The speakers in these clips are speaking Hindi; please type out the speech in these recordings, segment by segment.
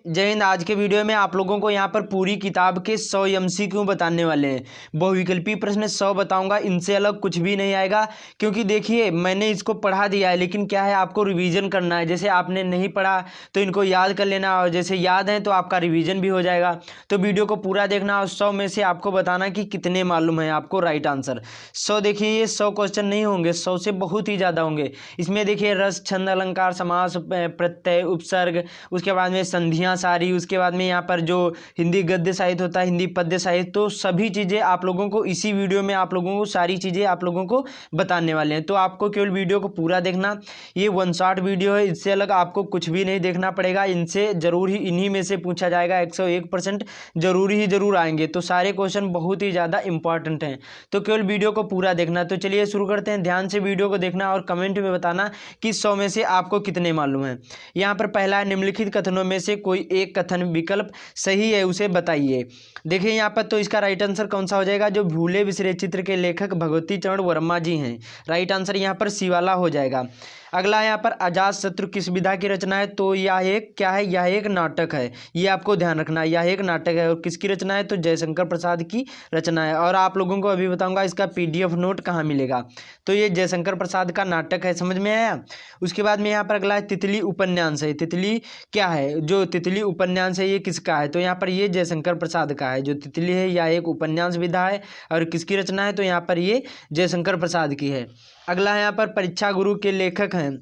जय हिंद। आज के वीडियो में आप लोगों को यहाँ पर पूरी किताब के 100 MCQ बताने वाले हैं। बहुविकल्पी प्रश्न 100 बताऊंगा, इनसे अलग कुछ भी नहीं आएगा। क्योंकि देखिए मैंने इसको पढ़ा दिया है, लेकिन क्या है आपको रिवीजन करना है। जैसे आपने नहीं पढ़ा तो इनको याद कर लेना, और जैसे याद है तो आपका रिवीजन भी हो जाएगा। तो वीडियो को पूरा देखना और 100 में से आपको बताना कि कितने मालूम है आपको राइट आंसर। 100 देखिए ये 100 क्वेश्चन नहीं होंगे, 100 से बहुत ही ज़्यादा होंगे। इसमें देखिए रस, छंद, अलंकार, समास, प्रत्यय, उपसर्ग, उसके बाद में संधियाँ सारी, उसके बाद में यहाँ पर जो हिंदी गद्य साहित्य होता है, हिंदी पद्य साहित्य, तो सभी चीज़ें आप लोगों को इसी वीडियो में आप लोगों को सारी चीज़ें आप लोगों को बताने वाले हैं। तो आपको केवल वीडियो को पूरा देखना। ये वन शॉट वीडियो है, इससे अलग आपको कुछ भी नहीं देखना पड़ेगा। इनसे जरूर ही इन्हीं में से पूछा जाएगा, 101% जरूरी ही जरूर आएंगे। तो सारे क्वेश्चन बहुत ही ज़्यादा इंपॉर्टेंट हैं, तो केवल वीडियो को पूरा देखना। तो चलिए शुरू करते हैं। ध्यान से वीडियो को देखना और कमेंट में बताना कि 100 में से आपको कितने मालूम है। यहाँ पर पहला है, निम्नलिखित कथनों में से कोई एक कथन विकल्प सही है, उसे बताइए। देखिए यहाँ पर तो इसका राइट आंसर कौन सा हो जाएगा, जो भूले बिसरे चित्र के लेखक भगवती चरण वर्मा जी हैं। राइट आंसर यहाँ पर सी वाला हो जाएगा। अगला यहाँ पर अजात शत्रु किस विधा की रचना है, तो यह एक क्या है, यह एक नाटक है। ये आपको ध्यान रखना है, यह एक नाटक है। और किसकी रचना है, तो जयशंकर प्रसाद की रचना है। और आप लोगों को अभी बताऊंगा इसका PDF नोट कहाँ मिलेगा। तो ये जयशंकर प्रसाद का नाटक है, समझ में आया। उसके बाद में यहाँ पर अगला है तितली उपन्यास है। तितली क्या है, जो तितली उपन्यास है ये किसका है, तो यहाँ पर ये जयशंकर प्रसाद का है। जो तितली है यह एक उपन्यास विधा है, और किसकी रचना है, तो यहाँ पर ये जयशंकर प्रसाद की है। अगला है यहाँ पर परीक्षा गुरु के लेखक हैं।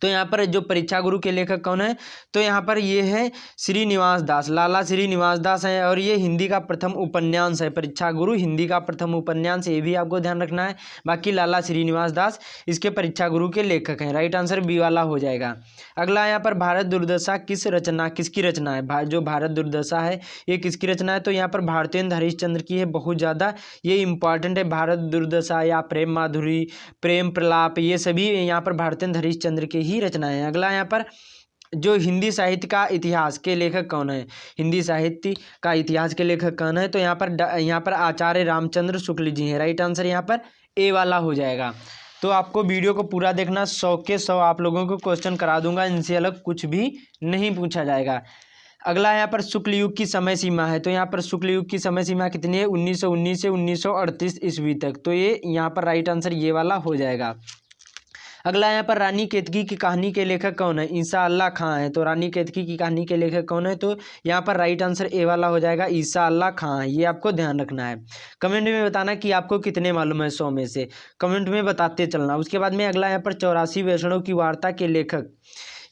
तो यहाँ पर जो परीक्षा गुरु के लेखक कौन है, तो यहाँ पर ये है श्रीनिवास दास, लाला श्रीनिवास दास हैं। और ये हिंदी का प्रथम उपन्यास है। परीक्षा गुरु हिंदी का प्रथम उपन्यास, ये भी आपको ध्यान रखना है। बाकी लाला श्रीनिवास दास इसके परीक्षा गुरु के लेखक हैं। राइट आंसर बी वाला हो जाएगा। अगला यहाँ पर भारत दुर्दशा किसकी रचना है। जो भारत दुर्दशा है ये किसकी रचना है, तो यहाँ पर भारतेंद्र हरिश्चंद्र की है। बहुत ज़्यादा ये इंपॉर्टेंट है। भारत दुर्दशा या प्रेम माधुरी, प्रेम प्रलाप, ये सभी यहाँ पर भारतेंद्र हरिश्चंद्र के ही रचना है। अगला यहाँ पर जो हिंदी साहित्य का इतिहास के लेखक कौन है, हिंदी साहित्य का इतिहास के लेखक कौन है, तो यहाँ पर आचार्य रामचंद्र शुक्ल जी हैं। राइट आंसर यहाँ पर ए वाला हो जाएगा। तो आपको वीडियो को पूरा देखना, 100 के 100 आप लोगों को क्वेश्चन करा दूंगा, इनसे अलग कुछ भी नहीं पूछा जाएगा। अगला यहाँ पर शुक्ल युग की समय सीमा है। तो यहाँ पर शुक्ल युग की समय सीमा कितनी है, 1919 से 1938 ईस्वी तक। तो ये यहाँ पर राइट आंसर ये वाला हो जाएगा। अगला यहाँ पर रानी केतकी की कहानी के लेखक कौन है, ईसा अल्लाह खां है। तो रानी केतकी की कहानी के लेखक कौन है, तो यहाँ पर राइट आंसर ए वाला हो जाएगा, ईसा अल्लाह खां है। ये आपको ध्यान रखना है। कमेंट में बताना कि आपको कितने मालूम है 100 में से, कमेंट में बताते चलना। उसके बाद में अगला यहाँ पर 84 वैष्णव की वार्ता के लेखक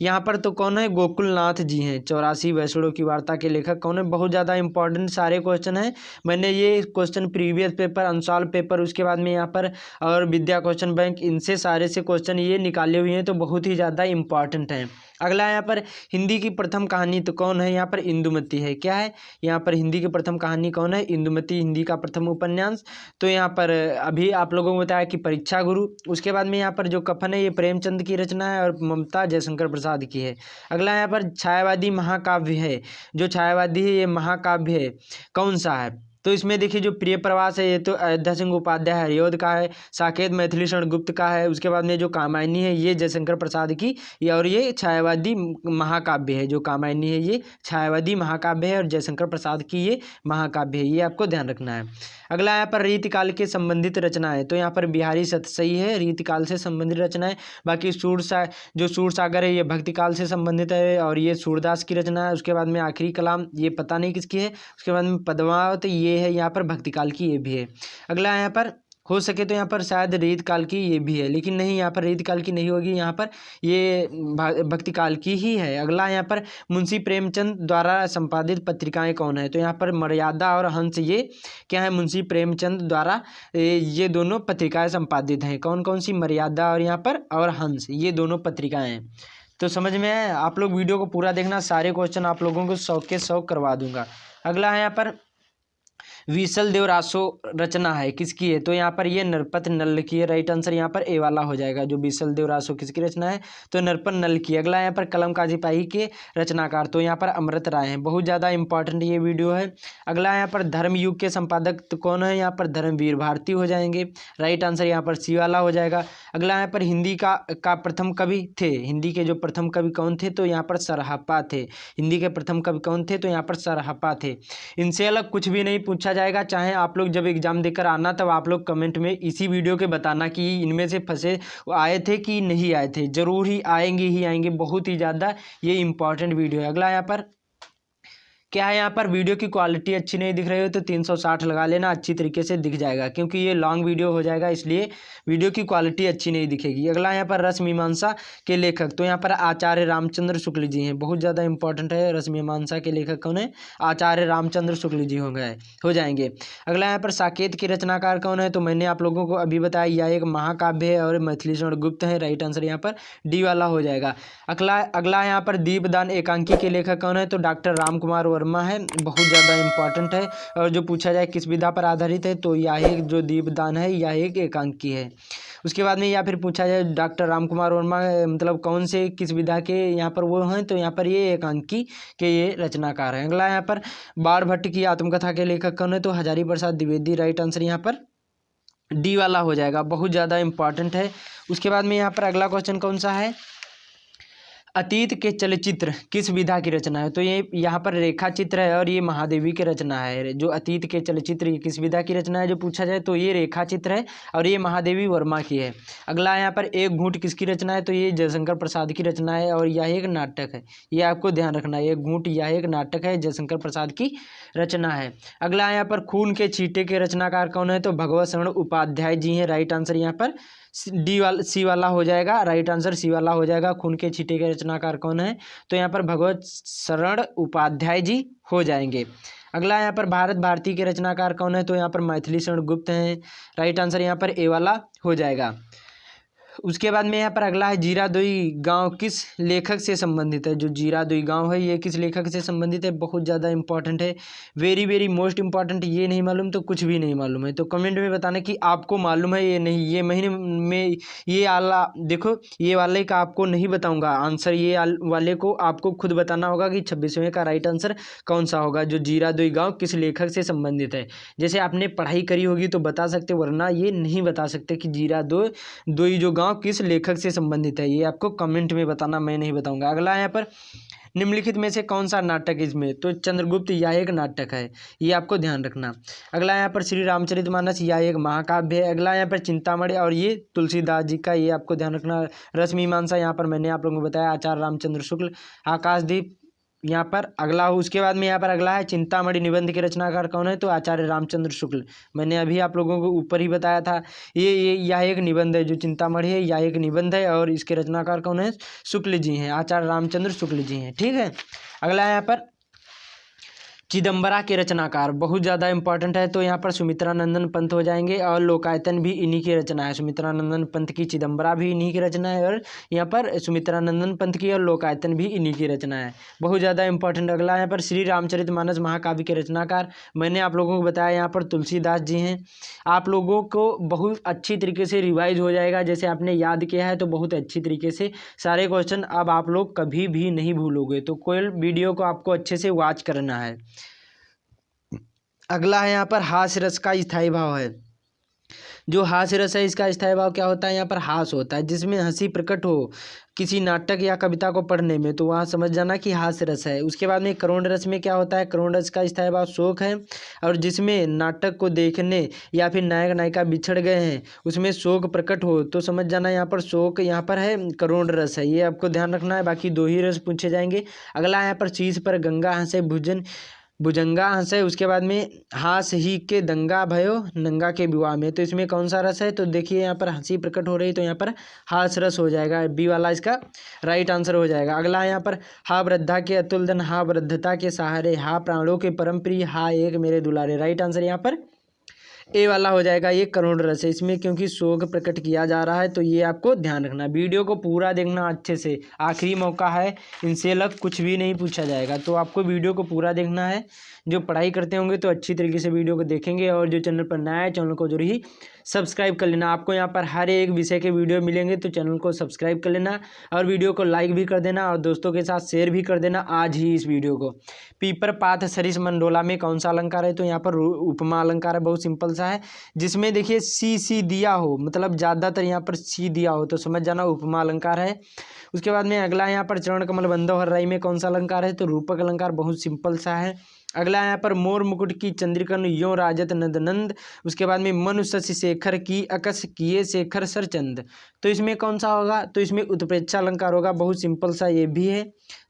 यहाँ पर तो कौन है, गोकुलनाथ जी हैं। 84 वैष्णव की वार्ता के लेखक कौन है, बहुत ज़्यादा इंपॉर्टेंट सारे क्वेश्चन हैं। मैंने ये question previous paper, unsolved paper, उसके बाद में यहाँ पर और विद्या क्वेश्चन बैंक, इनसे सारे से क्वेश्चन ये निकाले हुए हैं। तो बहुत ही ज़्यादा इंपॉर्टेंट हैं। अगला यहाँ पर हिंदी की प्रथम कहानी तो कौन है, यहाँ पर इंदुमती है। क्या है यहाँ पर हिंदी की प्रथम कहानी कौन है, इंदुमती हिंदी का प्रथम उपन्यास। तो यहाँ पर अभी आप लोगों को बताया कि परीक्षा गुरु। उसके बाद में यहाँ पर जो कफन है ये प्रेमचंद की रचना है, और ममता जयशंकर प्रसाद की है। अगला यहाँ पर छायावादी महाकाव्य है। जो छायावादी है ये महाकाव्य है, कौन सा है, तो इसमें देखिए जो प्रिय प्रवास है ये तो अयोध्या सिंह उपाध्याय हरिऔध का है। साकेत मैथिली शरण गुप्त का है। उसके बाद में जो कामायनी है ये जयशंकर प्रसाद की, और ये छायावादी महाकाव्य है। जो कामायनी है ये छायावादी महाकाव्य है, और जयशंकर प्रसाद की ये महाकाव्य है। ये आपको ध्यान रखना है। अगला यहाँ पर रीतिकाल के संबंधित रचना है। तो यहाँ पर बिहारी सतसई है, रीतिकाल से संबंधित रचना है। बाकी जो सूरसागर है ये भक्तिकाल से संबंधित है, और ये सूरदास की रचना है। उसके बाद में आखिरी कलाम ये पता नहीं किसकी है। उसके बाद में पद्मावत ये है यहाँ पर भक्तिकाल की, ये भी है। अगला यहाँ पर हो सके तो यहाँ पर शायद रीतकाल की ये भी है, लेकिन नहीं, यहाँ पर रीतकाल की नहीं होगी, यहाँ पर ये भक्तिकाल की ही है। अगला यहाँ पर मुंशी प्रेमचंद द्वारा संपादित पत्रिकाएं कौन है, तो यहाँ पर मर्यादा और हंस ये क्या है, मुंशी प्रेमचंद द्वारा ये दोनों पत्रिकाएं संपादित हैं। कौन कौन सी, मर्यादा और यहाँ पर और हंस, ये दोनों पत्रिकाएं हैं। तो समझ में आए, आप लोग वीडियो को पूरा देखना, सारे क्वेश्चन आप लोगों को 100 के 100 करवा दूंगा। अगला है यहाँ पर विसल देव रासो रचना है, किसकी है? तो यहाँ पर ये नरपत नल की है। राइट आंसर यहाँ पर ए वाला हो जाएगा। जो विसल देव रासो किसकी रचना है? तो नरपत नल की। अगला यहाँ पर कलम का सिपाही के रचनाकार, तो यहाँ पर अमृत राय हैं। बहुत ज़्यादा इंपॉर्टेंट ये वीडियो है। अगला यहाँ पर धर्मयुग के संपादक तो कौन है? यहाँ पर धर्मवीर भारती हो जाएंगे। राइट आंसर यहाँ पर सी वाला हो जाएगा। अगला यहाँ पर हिंदी का प्रथम कवि थे, हिंदी के जो प्रथम कवि कौन थे? तो यहाँ पर सरहप्पा थे। हिंदी के प्रथम कवि कौन थे? तो यहाँ पर सरहप्पा थे। इनसे अलग कुछ भी नहीं पूछा जाएगा। चाहे आप लोग जब एग्जाम देकर आना तब आप लोग कमेंट में इसी वीडियो के बताना कि इनमें से फंसे आए थे कि नहीं आए थे। जरूर ही आएंगे। बहुत ही ज़्यादा ये इंपॉर्टेंट वीडियो है। अगला यहाँ पर क्या है? यहाँ पर वीडियो की क्वालिटी अच्छी नहीं दिख रही हो तो 360 लगा लेना, अच्छी तरीके से दिख जाएगा, क्योंकि ये लॉन्ग वीडियो हो जाएगा इसलिए वीडियो की क्वालिटी अच्छी नहीं दिखेगी। अगला यहाँ पर रस मीमांसा के लेखक, तो यहाँ पर आचार्य रामचंद्र शुक्ल जी हैं। बहुत ज़्यादा इंपॉर्टेंट है। रस मीमांसा के लेखक कौन है? आचार्य रामचंद्र शुक्ल जी हो जाएंगे। अगला यहाँ पर साकेत के रचनाकार कौन है? तो मैंने आप लोगों को अभी बताया, यह एक महाकाव्य है और मैथिली स्वर्ण गुप्त है। राइट आंसर यहाँ पर डी वाला हो जाएगा। अगला यहाँ पर दीपदान एकांकी के लेखक कौन है? तो डॉक्टर राम कुमार वर्मा है। बहुत ज़्यादा इंपॉर्टेंट है। और जो पूछा जाए किस विधा पर आधारित है, तो यह एक जो दीपदान है यह एक एकांकी है। उसके बाद में या फिर पूछा जाए डॉक्टर राम कुमार वर्मा मतलब कौन से किस विधा के यहाँ पर वो हैं, तो यहाँ पर ये एकांकी के ये रचनाकार हैं। अगला यहाँ पर बाण भट्ट की आत्मकथा के लेखक कौन है? तो हजारी प्रसाद द्विवेदी। राइट आंसर यहाँ पर डी वाला हो जाएगा। बहुत ज़्यादा इंपॉर्टेंट है। उसके बाद में यहाँ पर अगला क्वेश्चन कौन सा है? अतीत के चलचित्र किस विधा की रचना है? तो ये यहाँ पर रेखा चित्र है और ये महादेवी की रचना है। जो अतीत के चलचित्र ये किस विधा की रचना है जो पूछा जाए, तो ये रेखा चित्र है और ये महादेवी वर्मा की है। अगला यहाँ पर एक घूंट किसकी रचना है? तो ये जयशंकर प्रसाद की रचना है और यह एक नाटक है। ये आपको ध्यान रखना है, एक घूंट यह एक नाटक है, जयशंकर प्रसाद की रचना है। अगला यहाँ पर खून के छींटे के रचनाकार कौन है? तो भगवत शरण उपाध्याय जी हैं। राइट आंसर यहाँ पर सी वाला हो जाएगा। राइट आंसर सी वाला हो जाएगा। खून के छींटे के रचनाकार कौन है? तो यहाँ पर भगवत शरण उपाध्याय जी हो जाएंगे। अगला यहाँ पर भारत भारती के रचनाकार कौन है? तो यहाँ पर मैथिली शरण गुप्त हैं। राइट आंसर यहाँ पर ए वाला हो जाएगा। उसके बाद में यहाँ पर अगला है जीरादोई गांव किस लेखक से संबंधित है? जो जीरादोई गांव है ये किस लेखक से संबंधित है? बहुत ज़्यादा इंपॉर्टेंट है। Very very most important. ये नहीं मालूम तो कुछ भी नहीं मालूम है, तो कमेंट में बताना कि आपको मालूम है ये नहीं। ये महीने में ये वाला देखो, ये वाले का आपको नहीं बताऊँगा आंसर, ये वाले को आपको खुद बताना होगा कि 26वें का राइट आंसर कौन सा होगा। जो जीरादोई गाँव किस लेखक से संबंधित है? जैसे आपने पढ़ाई करी होगी तो बता सकते, वरना ये नहीं बता सकते कि जीरादोई जो किस लेखक से संबंधित है। ये आपको कमेंट में बताना, मैं नहीं बताऊंगा। अगला यहाँ पर निम्नलिखित में से कौन सा नाटक इसमें? तो चंद्रगुप्त यह एक नाटक है, ये आपको ध्यान रखना। अगला यहाँ पर श्री रामचरितमानस यह एक महाकाव्य है। अगला यहाँ पर चिंतामणि और ये तुलसीदास जी का, ये आपको ध्यान रखना। रस मीमांसा यहाँ पर मैंने आप लोगों को बताया आचार्य रामचंद्र शुक्ल। आकाशदीप यहाँ पर अगला हो। उसके बाद में यहाँ पर अगला है चिंतामणि निबंध के रचनाकार कौन है? तो आचार्य रामचंद्र शुक्ल। मैंने अभी आप लोगों को ऊपर ही बताया था। यह एक निबंध है, जो चिंतामणि है यह एक निबंध है और इसके रचनाकार कौन है? शुक्ल जी हैं, आचार्य रामचंद्र शुक्ल जी हैं। ठीक है। अगला यहाँ पर चिदम्बरा के रचनाकार बहुत ज़्यादा इंपॉर्टेंट है, तो यहाँ पर सुमित्रानंदन पंत हो जाएंगे और लोकायतन भी इन्हीं की रचना है। सुमित्रानंदन पंत की चिदम्बरा भी इन्हीं की रचना है और यहाँ पर सुमित्रानंदन पंत की और लोकायतन भी इन्हीं की रचना है। बहुत ज़्यादा इंपॉर्टेंट। अगला यहाँ पर श्री रामचरितमानस महाकाव्य के रचनाकार मैंने आप लोगों को बताया यहाँ पर तुलसीदास जी हैं। आप लोगों को बहुत अच्छी तरीके से रिवाइज हो जाएगा, जैसे आपने याद किया है तो बहुत अच्छी तरीके से सारे क्वेश्चन अब आप लोग कभी भी नहीं भूलोगे। तो कोई वीडियो को आपको अच्छे से वॉच करना है। अगला है यहाँ पर हास्य रस का स्थायी भाव है। जो हास्य रस है इसका स्थायी भाव क्या होता है? यहाँ पर हास होता है, जिसमें हंसी प्रकट हो किसी नाटक या कविता को पढ़ने में, तो वहाँ समझ जाना कि हास्य रस है। उसके बाद में करुण रस में क्या होता है? करुण रस का स्थायी भाव शोक है, और जिसमें नाटक को देखने या फिर नायक नायिका बिछड़ गए हैं उसमें शोक प्रकट हो, तो समझ जाना यहाँ पर शोक यहाँ पर है, करुण रस है। ये आपको ध्यान रखना है। बाकी दो ही रस पूछे जाएंगे। अगला यहाँ पर शीश पर गंगा हंसे भुजंगा हंसे। उसके बाद में हास ही के दंगा भयो नंगा के विवाह में, तो इसमें कौन सा रस है? तो देखिए यहाँ पर हंसी प्रकट हो रही, तो यहाँ पर हास रस हो जाएगा। बी वाला इसका राइट आंसर हो जाएगा। अगला यहाँ पर हा वृद्धा के अतुल धन, हा वृद्धता के सहारे, हा प्राणों के परम प्रिय, हा एक मेरे दुलारे। राइट आंसर यहाँ पर ए वाला हो जाएगा ये करुण रस है, इसमें क्योंकि शोक प्रकट किया जा रहा है, तो ये आपको ध्यान रखना। वीडियो को पूरा देखना अच्छे से, आखिरी मौका है, इनसे अलग कुछ भी नहीं पूछा जाएगा, तो आपको वीडियो को पूरा देखना है। जो पढ़ाई करते होंगे तो अच्छी तरीके से वीडियो को देखेंगे, और जो चैनल पर नया है चैनल को जरूर ही सब्सक्राइब कर लेना। आपको यहाँ पर हर एक विषय के वीडियो मिलेंगे, तो चैनल को सब्सक्राइब कर लेना और वीडियो को लाइक भी कर देना और दोस्तों के साथ शेयर भी कर देना आज ही इस वीडियो को। पीपर पाथ सरिस मंडोला में कौन सा अलंकार है, तो यहाँ पर उपमा अलंकार है, बहुत सिंपल सा है, जिसमें देखिए सी दिया हो, मतलब ज़्यादातर यहाँ पर सी दिया हो तो समझ जाना उपमा अलंकार है। उसके बाद में अगला यहाँ पर चरण कमल बंधव हर राई में कौन सा अलंकार है, तो रूपक अलंकार, बहुत सिंपल सा है। अगला यहाँ पर मोर मुकुट की चंद्रिकन यो राजत नंद। उसके बाद में मनु शशि शेखर की अकस किए शेखर सरचंद, तो इसमें कौन सा होगा, तो इसमें उत्प्रेक्षा अलंकार होगा, बहुत सिंपल सा ये भी है,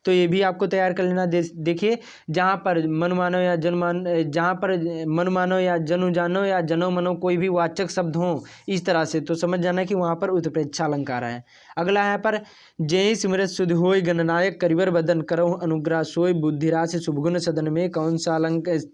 तो ये भी आपको तैयार कर लेना। देखिए जहाँ पर मन मानो या जन मान, जहाँ पर मन मानो या जनु जानो या जनो मनो कोई भी वाचक शब्द हो इस तरह से, तो समझ जाना कि वहाँ पर उत्प्रेक्षा अलंकार है। अगला यहाँ पर जय सिमरत सुध होय गणनायक करिवर बदन करो अनुग्रह सोय बुद्धिरास शुभगुण सदन में कौन सा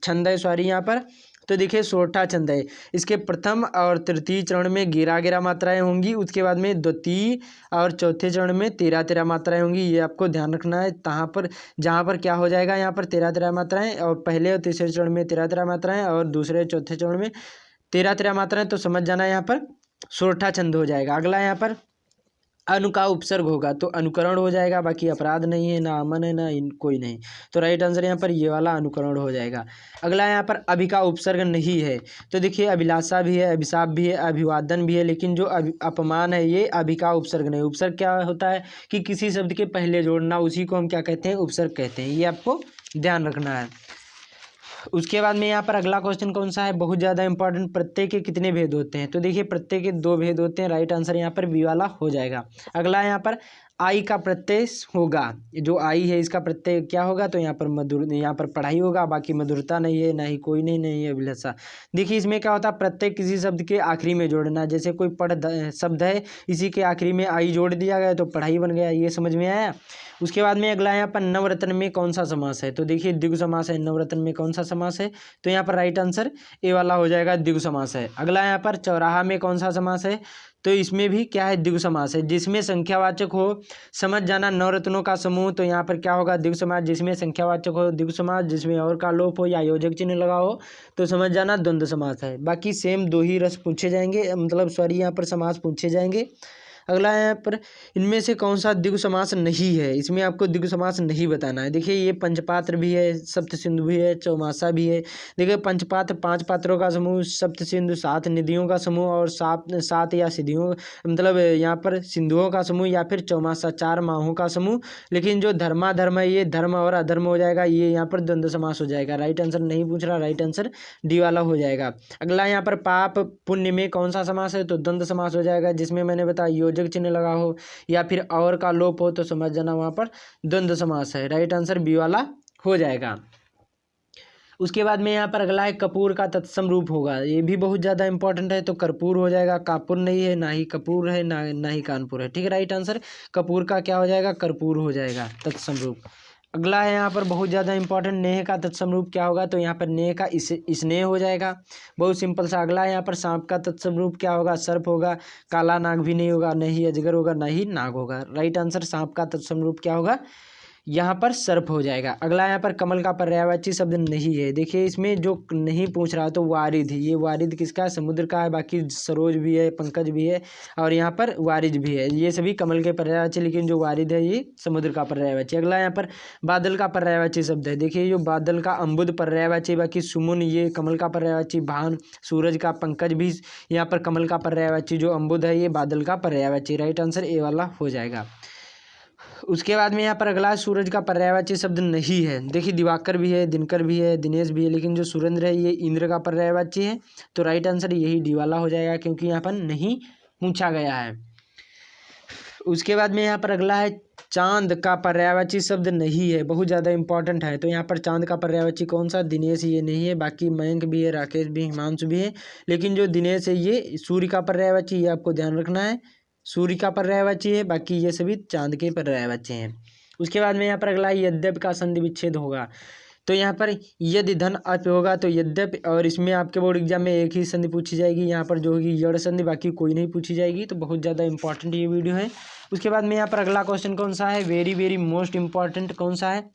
छंद है, सॉरी यहाँ पर, तो देखिए सोरठा छंद है। इसके प्रथम और तृतीय चरण में 11 मात्राएं होंगी, उसके बाद में द्वितीय और चौथे चरण में 13 मात्राएं होंगी, ये आपको ध्यान रखना है। जहाँ पर क्या हो जाएगा, यहाँ पर 13 मात्राएं, और पहले और तीसरे चरण में 13 मात्राएं और दूसरे चौथे चरण में 13 मात्राएं, तो समझ जाना यहाँ पर सोरठा छंद हो जाएगा। अगला यहाँ पर अनु का उपसर्ग होगा तो अनुकरण हो जाएगा, बाकी अपराध नहीं है, ना अमन है, ना कोई नहीं, तो राइट आंसर यहाँ पर ये वाला अनुकरण हो जाएगा। अगला यहाँ पर अभि का उपसर्ग नहीं है, तो देखिए अभिलाषा भी है, अभिशाप भी है, अभिवादन भी है, लेकिन जो अपमान है ये अभि का उपसर्ग नहीं। उपसर्ग क्या होता है कि किसी शब्द के पहले जोड़ना, उसी को हम क्या कहते हैं, उपसर्ग कहते हैं, ये आपको ध्यान रखना है। उसके बाद में यहाँ पर अगला क्वेश्चन कौन सा है, बहुत ज़्यादा इंपॉर्टेंट, प्रत्यय के कितने भेद होते हैं, तो देखिए प्रत्यय के 2 भेद होते हैं, राइट आंसर यहाँ पर बी वाला हो जाएगा। अगला यहाँ पर आई का प्रत्यय होगा, जो आई है इसका प्रत्यय क्या होगा, तो यहाँ पर मधुर, यहाँ पर पढ़ाई होगा, बाकी मधुरता नहीं है, ना ही कोई नहीं है अभिलाषा। देखिए इसमें क्या होता है, प्रत्यय किसी शब्द के आखिरी में जोड़ना, जैसे कोई पढ़ शब्द है, इसी के आखिरी में आई जोड़ दिया गया तो पढ़ाई बन गया, ये समझ में आया। उसके बाद में अगला यहाँ पर नवरत्न में कौन सा समास है, तो देखिए द्विगु समास है, नवरत्न में कौन सा समास है, तो यहाँ पर राइट आंसर ए वाला हो जाएगा, द्विगु समास है। अगला यहाँ पर चौराहा में कौन सा समास है, तो इसमें भी क्या है, द्विगु समास है, जिसमें संख्यावाचक हो, समझ जाना नवरत्नों का समूह, तो यहाँ पर क्या होगा, द्विगु समास, जिसमें संख्यावाचक हो द्विगु समास, जिसमें और का लोप हो या योजक चिन्ह लगा हो तो समझ जाना द्वंद्व समास है। बाकी सेम 2 ही रस पूछे जाएंगे, मतलब सॉरी यहाँ पर समास पूछे जाएंगे। अगला यहाँ पर इनमें से कौन सा द्विगु समास नहीं है, इसमें आपको द्विगु समास नहीं बताना है। देखिए ये पंचपात्र भी है, सप्त सिंधु भी है, चौमासा भी है। देखिए पंचपात्र 5 पात्रों का समूह, सप्त सिंधु 7 निधियों का समूह, और 7 या सिद्धियों, मतलब यहाँ पर सिंधुओं का समूह, या फिर चौमासा 4 माहों का समूह। लेकिन जो धर्माधर्म है ये धर्म और अधर्म हो जाएगा, ये यहाँ पर द्वंद्व समास हो जाएगा, राइट आंसर नहीं पूछ रहा, राइट आंसर डी वाला हो जाएगा। अगला यहाँ पर पाप पुण्य में कौन सा समास है, तो द्वंद्व समास हो जाएगा, जिसमें मैंने बताया योजक चिन्ह लगा हो या फिर और का लोप हो तो समझ जाना वहां पर द्वंद्व समास है, राइट आंसर बी वाला हो जाएगा। उसके बाद में यहाँ पर अगला है कपूर का तत्सम रूप होगा, ये भी बहुत ज़्यादा इंपॉर्टेंट है, तो कर्पूर हो जाएगा, कापुर नहीं है, ना ही कपूर है, ना ही कानपुर है, ठीक है, राइट आंसर कपूर का क्या हो जाएगा, कर्पूर हो जाएगा तत्सम रूप। अगला है यहाँ पर बहुत ज़्यादा इंपॉर्टेंट, नेह का तत्सम रूप क्या होगा, तो यहाँ पर नेह का स्नेह हो जाएगा, बहुत सिंपल सा। अगला है यहाँ पर सांप का तत्सम रूप क्या होगा, सर्प होगा, काला नाग भी नहीं होगा, नहीं अजगर होगा, ना ही नाग होगा, राइट आंसर सांप का तत्सम रूप क्या होगा, यहाँ पर सर्प हो जाएगा। अगला यहाँ पर कमल का पर्यायवाची शब्द नहीं है, देखिए इसमें जो नहीं पूछ रहा तो वारिद, ये वारिद किसका है, समुद्र का है, बाकी सरोज भी है, पंकज भी है, और यहाँ पर वारिद भी है, ये सभी कमल के पर्यायवाची, लेकिन जो वारिद है ये समुद्र का पर्यायवाची। अगला यहाँ पर बादल का पर्यायवाची शब्द है, देखिए जो बादल का अम्बुद पर्यायवाची, बाकी सुमुन ये कमल का पर्यायवाची, भान सूरज का, पंकज भी यहाँ पर कमल का पर्यायवाची, जो अम्बुद है ये बादल का पर्यायवाची, राइट आंसर ए वाला हो जाएगा। उसके बाद में यहाँ पर अगला सूरज का पर्यायवाची शब्द नहीं है, देखिए दिवाकर भी है, दिनकर भी है, दिनेश भी है, लेकिन जो सुरेंद्र है ये इंद्र का पर्यायवाची है, तो राइट आंसर यही डी वाला हो जाएगा, क्योंकि यहाँ पर नहीं पूछा गया है। उसके बाद में यहाँ पर अगला है चांद का पर्यायवाची शब्द नहीं है, बहुत ज़्यादा इंपॉर्टेंट है, तो यहाँ पर चांद का पर्यायवाची कौन सा, दिनेश ये नहीं है, बाकी मयंक भी है, राकेश भी, हिमांशु भी है, लेकिन जो दिनेश है ये सूर्य का पर्यायवाची, ये आपको ध्यान रखना है, सूर्य का पर्यायवाची है, बाकी ये सभी चांद के पर्यायवाची हैं। उसके बाद में यहाँ पर अगला यद्यप का संधि विच्छेद होगा, तो यहाँ पर यदि धन अप होगा तो यद्यपि, और इसमें आपके बोर्ड एग्जाम में एक ही संधि पूछी जाएगी, यहाँ पर जो होगी यड़ संधि, बाकी कोई नहीं पूछी जाएगी। तो बहुत ज़्यादा इंपॉर्टेंट ये वीडियो है। उसके बाद में यहाँ पर अगला क्वेश्चन कौन सा है, वेरी वेरी मोस्ट इंपॉर्टेंट कौन सा है,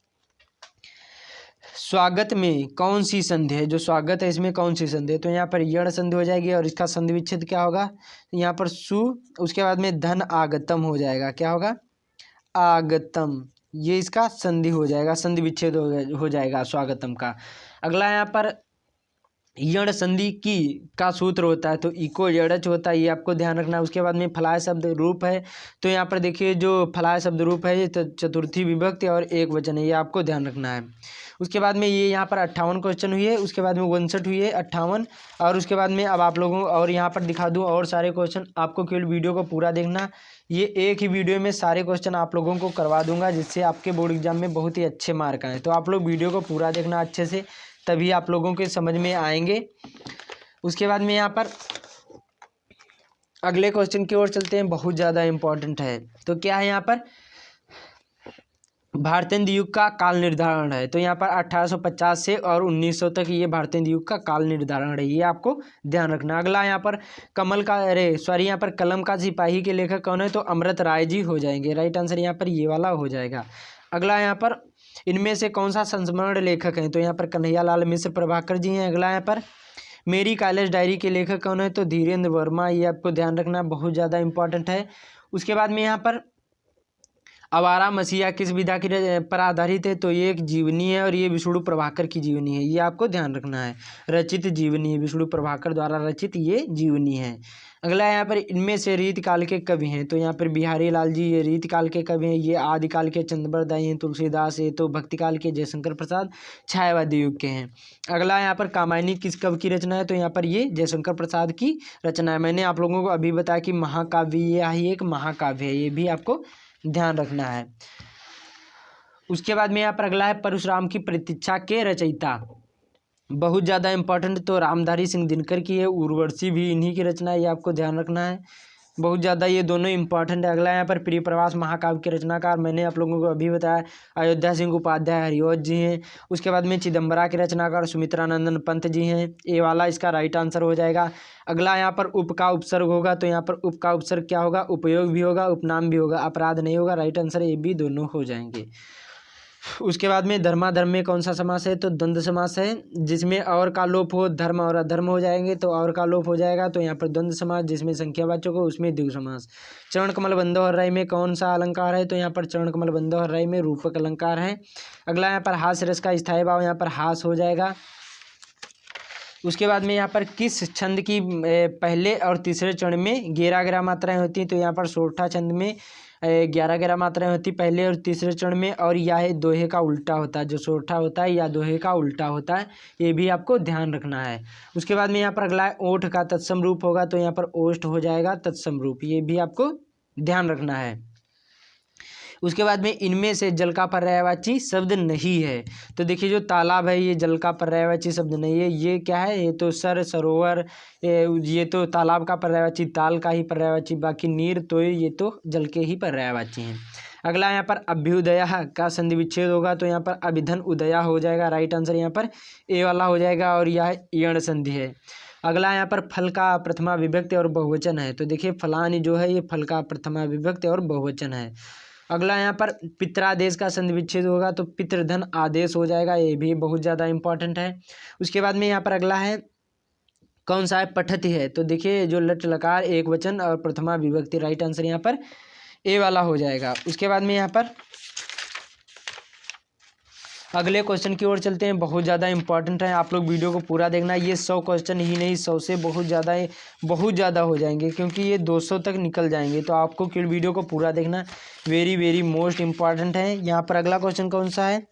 स्वागत में कौन सी संधि है, जो स्वागत है इसमें कौन सी संधि है। तो यहाँ पर यड़ संधि हो जाएगी और इसका संधि विच्छेद क्या होगा, यहाँ पर सु, उसके बाद में धन आगतम हो जाएगा, क्या होगा, आगतम, ये इसका संधि हो जाएगा, संधि विच्छेद हो जाएगा स्वागतम का। अगला यहाँ पर यण संधि की का सूत्र होता है तो इको यड़च होता है, ये आपको ध्यान रखना है। उसके बाद में फलाय शब्द रूप है, तो यहाँ पर देखिए जो फलाय शब्द रूप है ये चतुर्थी विभक्ति और एक वचन है, ये आपको ध्यान रखना है। उसके बाद में ये यहाँ पर 58 क्वेश्चन हुई है, उसके बाद में 59 हुई है, 58, और उसके बाद में अब आप लोगों और यहाँ पर दिखा दूँ और सारे क्वेश्चन, आपको केवल वीडियो को पूरा देखना। ये एक ही वीडियो में सारे क्वेश्चन आप लोगों को करवा दूंगा, जिससे आपके बोर्ड एग्जाम में बहुत ही अच्छे मार्क आए। तो आप लोग वीडियो को पूरा देखना अच्छे से, तभी आप लोगों के समझ में आएंगे। उसके बाद में यहाँ पर अगले क्वेश्चन की ओर चलते हैं, बहुत ज़्यादा इम्पोर्टेंट है। तो क्या है यहाँ पर, भारतेंदु युग का काल निर्धारण है। तो यहाँ पर 1850 से और 1900 तक ये भारतेंदु युग का काल निर्धारण है, ये आपको ध्यान रखना। अगला यहाँ पर यहाँ पर कलम का सिपाही के लेखक कौन है, तो अमृत राय जी हो जाएंगे। राइट आंसर यहाँ पर ये वाला हो जाएगा। अगला यहाँ पर इनमें से कौन सा संस्मरण लेखक है, तो यहाँ पर कन्हैया लाल मिश्र प्रभाकर जी हैं। अगला यहाँ पर मेरी कॉलेज डायरी के लेखक कौन है, तो धीरेन्द्र वर्मा, ये आपको ध्यान रखना, बहुत ज़्यादा इंपॉर्टेंट है। उसके बाद में यहाँ पर आवारा मसीहा किस विधा की पर आधारित है, तो ये एक जीवनी है और ये विष्णु प्रभाकर की जीवनी है, ये आपको ध्यान रखना है। रचित जीवनी है, विष्णु प्रभाकर द्वारा रचित ये जीवनी है। अगला यहाँ पर इनमें से रीतकाल के कवि हैं, तो यहाँ पर बिहारी लाल जी ये रीतकाल के कवि हैं, ये आदिकाल के चंद्रबरदाई हैं, तुलसीदास है, तो भक्तिकाल के जयशंकर प्रसाद छायावादी युग के हैं। अगला यहाँ पर कामायनी किस कवि की रचना है, तो यहाँ पर ये जयशंकर प्रसाद की रचना है। मैंने आप लोगों को अभी बताया कि महाकाव्य ये एक महाकाव्य है, ये भी आपको ध्यान रखना है। उसके बाद में यहाँ पर अगला है परशुराम की प्रतीक्षा के रचयिता, बहुत ज़्यादा इंपॉर्टेंट, तो रामधारी सिंह दिनकर की है। उर्वशी भी इन्हीं की रचना है, ये आपको ध्यान रखना है, बहुत ज़्यादा ये दोनों इंपॉर्टेंट है। अगला यहाँ पर प्रिय प्रवास महाकाव्य के रचनाकार मैंने आप लोगों को अभी बताया अयोध्या सिंह उपाध्याय हरिऔध जी हैं। उसके बाद में चिदम्बरा के रचनाकार सुमित्रानंदन पंत जी हैं, ये वाला इसका राइट आंसर हो जाएगा। अगला यहाँ पर उप का उपसर्ग होगा, तो यहाँ पर उप का उपसर्ग क्या होगा, उपयोग भी होगा, उपनाम भी होगा, अपराध नहीं होगा। राइट आंसर ये भी दोनों हो जाएंगे। उसके बाद में धर्माधर्म में कौन सा समास है, तो द्वंद्व समास है, जिसमें और का लोप हो, धर्म और अधर्म हो जाएंगे, तो और का लोप हो जाएगा, तो यहाँ पर द्वंद्व समास, जिसमें संख्यावाचक हो उसमें द्विगु समास। चरण कमल बंधोहर्राई में कौन सा अलंकार है, तो यहाँ पर चरण कमल बंधोहर्राई में रूपक अलंकार है। अगला यहाँ पर हास्य रस का स्थायी भाव, यहाँ पर हास हो जाएगा। उसके बाद में यहाँ पर किस छंद की पहले और तीसरे चरण में 11 मात्राएं होती हैं, तो यहाँ पर सोरठा छंद में 11 मात्राएं होती पहले और तीसरे चरण में, और यह दोहे का उल्टा होता है, जो सोरठा होता है या दोहे का उल्टा होता है, ये भी आपको ध्यान रखना है। उसके बाद में यहाँ पर अगला है ओठ का तत्सम रूप होगा, तो यहाँ पर ओष्ठ हो जाएगा तत्सम रूप, ये भी आपको ध्यान रखना है। उसके बाद में इनमें से जल का पर्यायवाची शब्द नहीं है, तो देखिए जो तालाब है ये जल का पर्यायवाची शब्द नहीं है, ये क्या है, ये तो सरोवर, ये तो तालाब का पर्यायवाची, ताल का ही पर्यायवाची, बाकी नीर तो ये तो जल के ही पर्यायवाची हैं। अगला यहाँ पर अभ्युदय का संधि विच्छेद होगा, तो यहाँ पर अभिधन उदया हो जाएगा। राइट आंसर यहाँ पर ए वाला हो जाएगा, और यह यण संधि है। अगला यहाँ पर फल का प्रथमा विभक्ति और बहुवचन है, तो देखिए फलानी जो है ये फल का प्रथमा विभक्ति और बहुवचन है। अगला यहाँ पर पित्रादेश का संधि विच्छेद होगा, तो पितृधन आदेश हो जाएगा, ये भी बहुत ज़्यादा इंपॉर्टेंट है। उसके बाद में यहाँ पर अगला है कौन सा है, पठति है, तो देखिए जो लट लकार एक वचन और प्रथमा विभक्ति, राइट आंसर यहाँ पर ए वाला हो जाएगा। उसके बाद में यहाँ पर अगले क्वेश्चन की ओर चलते हैं, बहुत ज़्यादा इंपॉर्टेंट है, आप लोग वीडियो को पूरा देखना। ये 100 क्वेश्चन ही नहीं, 100 से बहुत ज़्यादा हो जाएंगे, क्योंकि ये 200 तक निकल जाएंगे, तो आपको केवल वीडियो को पूरा देखना, वेरी वेरी मोस्ट इंपॉर्टेंट है। यहाँ पर अगला क्वेश्चन कौन सा है,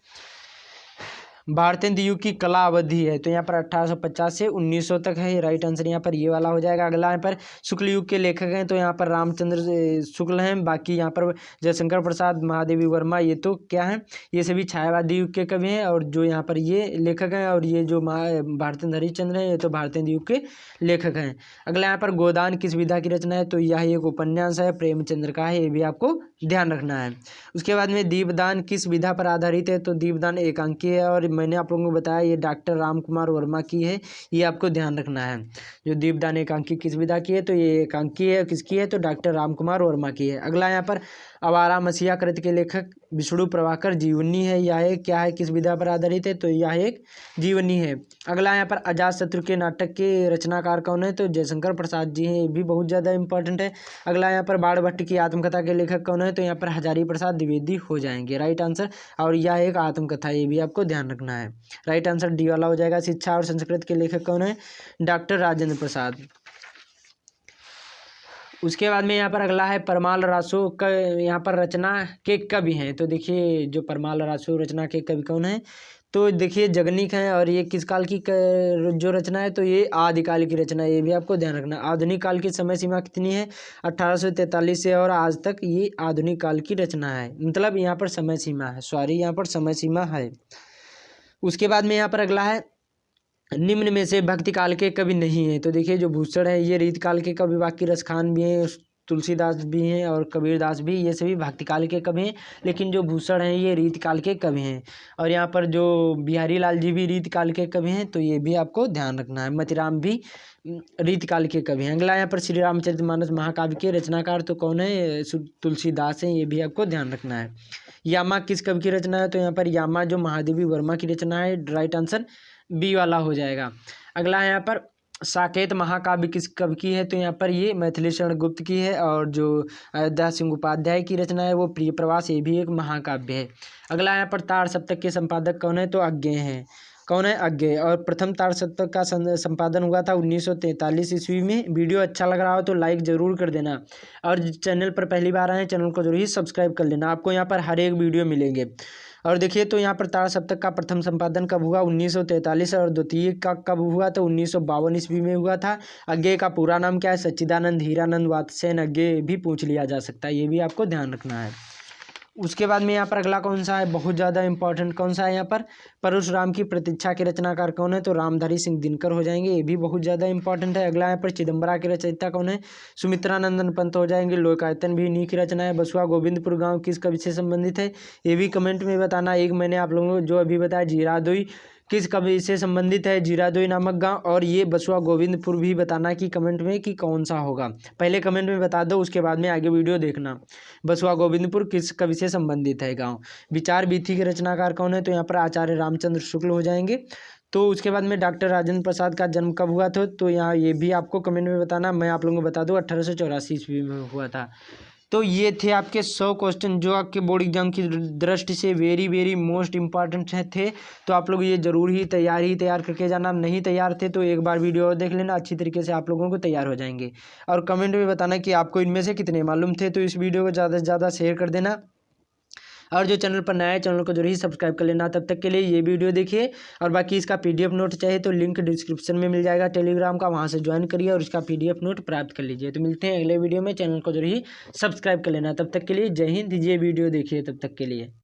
भारतेंदु युग की कला अवधि है, तो यहाँ पर 1850 से 1900 तक है, राइट आंसर यहाँ पर ये वाला हो जाएगा। अगला यहाँ पर शुक्ल युग के लेखक हैं, तो यहाँ पर रामचंद्र शुक्ल हैं, बाकी यहाँ पर जयशंकर प्रसाद, महादेवी वर्मा, ये तो क्या है, ये सभी छायावादी युग के कवि हैं, और जो यहाँ पर ये लेखक हैं, और ये जो भारतेंदु हरिश्चंद्र हैं, ये तो भारतेंदु युग के लेखक हैं। अगला यहाँ पर गोदान किस विधा की रचना है, तो यह एक उपन्यास है, प्रेमचंद्र का है, ये भी आपको ध्यान रखना है। उसके बाद में दीपदान किस विधा पर आधारित है, तो दीपदान एकांकी है और मैंने आप लोगों को बताया ये डॉक्टर राम कुमार वर्मा की है, ये आपको ध्यान रखना है। जो दीपदान एकांकी किस विधा की है, तो ये एकांकी है, किसकी है, तो डॉक्टर राम कुमार वर्मा की है। अगला यहाँ पर आवारा मसीहा कृत के लेखक विष्णु प्रभाकर जीवनी है, यह एक क्या है, किस विधा पर आधारित है, तो यह एक जीवनी है। अगला यहाँ पर अजातशत्रु के नाटक के रचनाकार कौन है, तो जयशंकर प्रसाद जी हैं, ये भी बहुत ज़्यादा इंपॉर्टेंट है। अगला यहाँ पर बाणभट्ट की आत्मकथा के लेखक कौन है, तो यहाँ पर हजारी प्रसाद द्विवेदी हो जाएंगे राइट आंसर। और यह एक आत्मकथा, ये भी आपको ध्यान रखना है। राइट आंसर डी वाला हो जाएगा। शिक्षा और संस्कृत के लेखक कौन है, डॉक्टर राजेंद्र प्रसाद। उसके बाद में यहाँ पर अगला है परमाल रासो का यहाँ पर रचना के कवि हैं। तो देखिए जो परमाल रासो रचना के कवि कौन है, तो देखिए जगनीक हैं। और ये किस काल की जो रचना है, तो ये आदिकाल की रचना है, ये भी आपको ध्यान रखना। आधुनिक काल की समय सीमा कितनी है, 1843 से और आज तक, ये आधुनिक काल की रचना है। मतलब यहाँ पर समय सीमा है, सॉरी यहाँ पर समय सीमा है। उसके बाद में यहाँ पर अगला है निम्न में से भक्ति काल के कवि नहीं है। तो देखिए जो भूषण है ये रीत काल के कवि, बाकी रसखान भी हैं, तुलसीदास भी हैं और कबीरदास भी, ये सभी भक्ति काल के कवि हैं। लेकिन जो भूषण हैं ये रीत काल के कवि हैं। और यहाँ पर जो बिहारी लाल जी भी रीत काल के कवि हैं, तो ये भी आपको ध्यान रखना है। मतीराम भी रीत काल के कवि हैं। अगला यहाँ पर श्री रामचरितमानस महाकाव्य के रचनाकार तो कौन है, तुलसीदास हैं, ये भी आपको ध्यान रखना है। यामा किस कवि की रचना है, तो यहाँ पर यामा जो महादेवी वर्मा की रचना है, राइट आंसर बी वाला हो जाएगा। अगला है यहाँ पर साकेत महाकाव्य किस कवि की है, तो यहाँ पर ये मैथिली शरण गुप्त की है। और जो अयोध्या सिंह उपाध्याय की रचना है वो प्रिय प्रवास, ये भी एक महाकाव्य है। अगला यहाँ पर तार सप्तक के संपादक कौन है, तो अज्ञेय हैं। कौन है, अज्ञेय। और प्रथम तार सप्तक का संपादन हुआ था 1943 ईस्वी में। वीडियो अच्छा लग रहा हो तो लाइक ज़रूर कर देना, और चैनल पर पहली बार आए चैनल को जरूर ही सब्सक्राइब कर लेना, आपको यहाँ पर हर एक वीडियो मिलेंगे। और देखिए तो यहाँ पर तार सप्तक का प्रथम संपादन कब हुआ, 1943, और द्वितीय का कब हुआ, तो 1952 ईस्वी में हुआ था। अज्ञेय का पूरा नाम क्या है, सच्चिदानंद हीरानंद वात्स्ययन अज्ञेय भी पूछ लिया जा सकता है, ये भी आपको ध्यान रखना है। उसके बाद में यहाँ पर अगला कौन सा है, बहुत ज़्यादा इंपॉर्टेंट कौन सा है यहाँ पर, परशुराम की प्रतीक्षा के रचनाकार कौन है, तो रामधारी सिंह दिनकर हो जाएंगे, ये भी बहुत ज़्यादा इंपॉर्टेंट है। अगला यहाँ पर चिदम्बरा के रचयिता कौन है, सुमित्रानंदन पंत हो जाएंगे। लोकायतन भी इन्हीं की रचना है। बसुआ गोविंदपुर गाँव किस कवि से संबंधित है, ये भी कमेंट में बताना। एक मैंने आप लोगों को जो अभी बताया जीरादोई किस कवि से संबंधित है, जीरादोई नामक गांव। और ये बसुआ गोविंदपुर भी बताना कि कमेंट में कि कौन सा होगा, पहले कमेंट में बता दो, उसके बाद में आगे वीडियो देखना। बसुआ गोविंदपुर किस कवि से संबंधित है गांव। विचार वीथी के रचनाकार कौन है, तो यहाँ पर आचार्य रामचंद्र शुक्ल हो जाएंगे। तो उसके बाद में डॉक्टर राजेंद्र प्रसाद का जन्म कब हुआ था, तो यहाँ ये भी आपको कमेंट में बताना। मैं आप लोगों को बता दूँ 1884 ईस्वी में हुआ था। तो ये थे आपके 100 क्वेश्चन जो आपके बोर्ड एग्जाम की दृष्टि से वेरी वेरी मोस्ट इंपॉर्टेंट थे। तो आप लोग ये जरूर ही तैयार करके जाना। नहीं तैयार थे तो एक बार वीडियो और देख लेना, अच्छी तरीके से आप लोगों को तैयार हो जाएंगे। और कमेंट में बताना कि आपको इनमें से कितने मालूम थे। तो इस वीडियो को ज़्यादा से ज़्यादा शेयर कर देना, और जो चैनल पर नया है चैनल को जरूर ही सब्सक्राइब कर लेना। तब तक के लिए ये वीडियो देखिए, और बाकी इसका PDF नोट चाहिए तो लिंक डिस्क्रिप्शन में मिल जाएगा टेलीग्राम का, वहाँ से ज्वाइन करिए और इसका PDF नोट प्राप्त कर लीजिए। तो मिलते हैं अगले वीडियो में, चैनल को जरूर ही सब्सक्राइब कर लेना। तब तक के लिए जय हिंद। ये वीडियो देखिए तब तक के लिए।